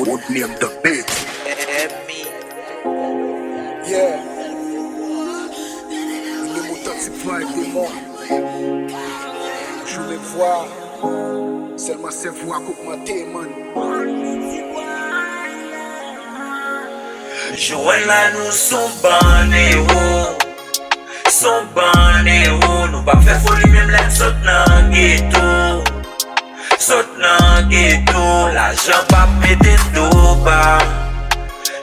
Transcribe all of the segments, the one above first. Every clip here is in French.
would name the beat. Yeah. Les moutons type avec des mots. Je les vois. Seulement ces voix qu'augmenter, man. Joël là nous sont banés. Son ban héros, nous pas faire folie même l'aide saute dans ghetto. Saute dans ghetto, l'argent pas péter d'eau bas.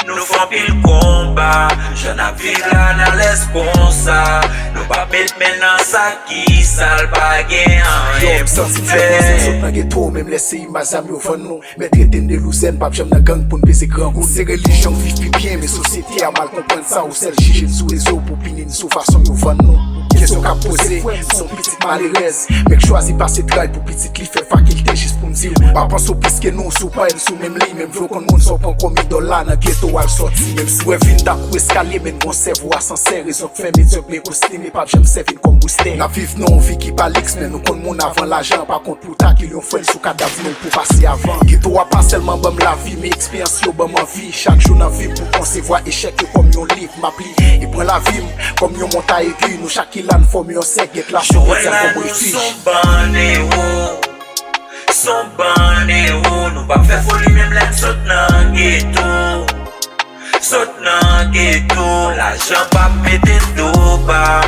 Nous faisons pile combat, j'en ai là dans l'esponsa. Nous pas mettre maintenant ça qui sale pas gain. Yo, m'senti fait, saute dans ghetto, même laisser ma amis au fond nous. Mais traiter de louzen, pas j'aime dans gang pour nous baiser grand goût. Ces religions vivent plus bien, mais société a mal comprendre ça. Ou celle juger sous les eaux pour piner sous façon au fond nous. Question qu'a posé, son petite malheureuse. Mec choisi par ses trails pour petite li fait faculté juste pour me dire. Pas penser au plus que nous, sous pas elle sous même lit. Même vlo qu'on monde sont pas comme $1 dans ghetto à sortir. Même sous un vin d'accou escalier, mais mon cerveau a sincère. Raison fait médiocre, mais aussi mais pas j'aime servir comme booster. La vive non vie qui pas l'ex, mais nous qu'on monde avant l'argent. Par contre, pour ta qui l'ont fait sous cadavre non pour passer avant. Ghetto a pas seulement bam la vie, mais expérience yo bam en vie. Chaque jour dans vie pour concevoir échec comme yon livre m'appli. Et prend la vie comme yon monta aiguille, nous chaque il faut mieux get la Joël là nous sont banés. Son ban héros, nous pas faire folie même l'aide saute dans ghetto. Saute dans ghetto, l'argent pas péter d'eau bas.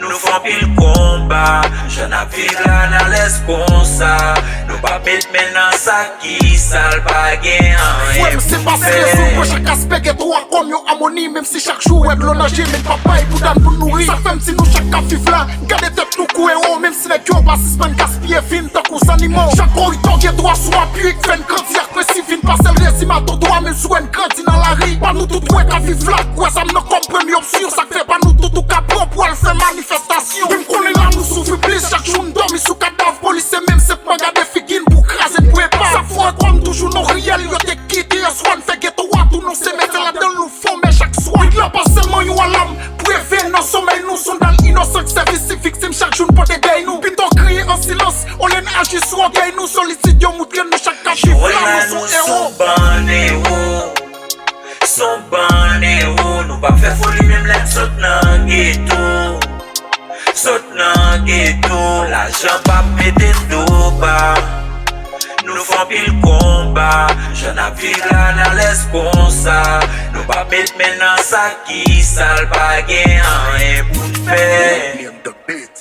Nous faisons pile combat, j'en ai là dans l'esponsa. Nous pas mettre maintenant ça qui sale pas gain. Ouais, c'est pas raison pour chaque aspect ghetto a comme yon harmonie. Même si chaque jour est glonagé, mais papa et pour dan pour nourrir. Ça fait si nous chaque afif là, gardez tête nous coué haut. Même si les gens pas suspend gaspiller fin tant qu'aux animaux. Chaque corridor ghetto a soit appuyé qui fait une grande agressive. Une parcelle récime à ton droit, même sous une grande dans la rue. Pas nous tout ouais qu'à vivre là, quoi ça me comme première option. Ça fait pas nous tout qu'à propre pour aller faire manifestation. Même qu'on est là, nous souffrons plus. Chaque jour nous dormons sous cadavre. Police même c'est pas garder figine pour craser pour pas. Ça fois comme toujours nos réels, yo te quitté. Y'a soin fait ghetto à tout nous se mettre là-dedans nous font mais chaque soir. Il n'a pas seulement yon alarme. Prévenir nos sommeils, nous sommes dans l'innocent service victime chaque jour pour t'aider nous. Puis t'en crier en silence, on les agit sur orgueil, nous sollicitons, nous montrons nous chaque cas. Joël là nous sont banés. Son ban héros, nous pas faire folie même l'aide saute dans ghetto. Saute dans ghetto, l'argent pas péter d'eau bas. Nous faisons pile combat, j'en ai là dans l'esponsa. Nous pas mettre maintenant ça qui sale pas gain pour faire. Name the beat.